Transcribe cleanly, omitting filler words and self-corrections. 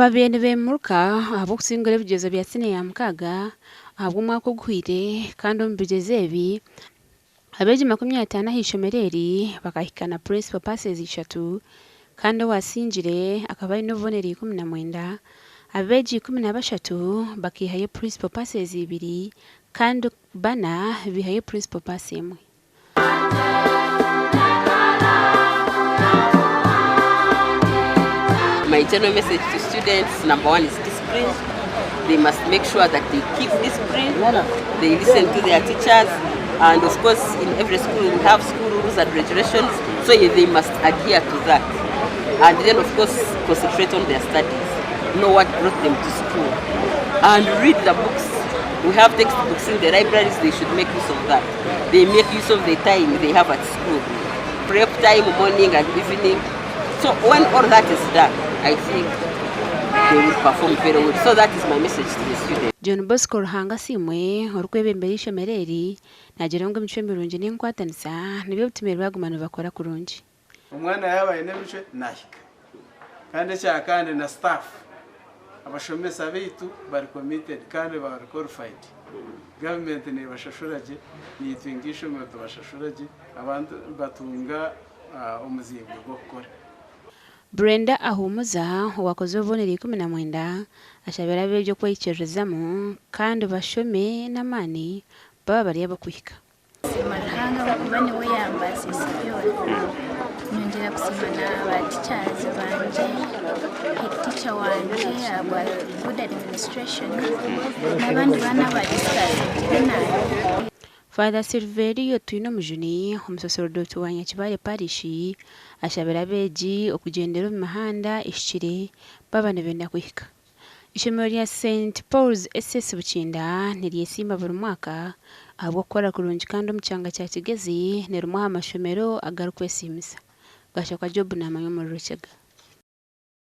ababene bemuruka abo kusingura ebigezo bya sine ya mukaga abo umwaka ogwire kandi ombigeze ebi abeji 50 hishomereri bakahikana principal passes 3 kandi wasinjire akaba inovoneri 19 abeji 13 bakihaye principal passes 2 kandi bana bihaye principal pass imwe. My general message to students, number 1 is discipline. They must make sure that they keep discipline, they listen to their teachers, and of course in every school we have school rules and regulations, so they must adhere to that. And then of course concentrate on their studies, know what brought them to school, and read the books. We have textbooks in the libraries, they should make use of that. They make use of the time they have at school, prep time, morning and evening. So when all that is done, I think they will perform very well. So that is my message to the students. John Bosco Ruhanga simwe orukwebemberisha mereri nagira ngo imico mirungi n'enkwatanisa nibyo bitumira bagumana bakora kurungi. Umwana yabaye n'emico nahika kandi cyakandi na staff abashomesa bitu bari committed kandi bari qualified. Government ne bashashuraje nitwingisha mu bashashuraje abantu batunga umuzigo go gukora. Brenda ahumuza wakoze oboneri 19 ashabira byo kwekerezamo kandi bashome namani baba bari abakuhika. Marhanga bakubane we yambaze sibyo nyongera kusimana ba teachers banje teacher wanje aba good administration n'abandi bana ba discuss. Father Silverio Twino Mujuni umusaserodoti wa Nyakibale Parish ashabira beji okugendera mu mahanda ishire babane benda kuhika. Ishomero rya St Paul's SS Bukinda niryesimba buri mwaka abo kora kurungi kandi omucyanga cya Kigezi nerumwa amashomero agarukwesiimisa. Gashaka Job na manyo mu Rukiga.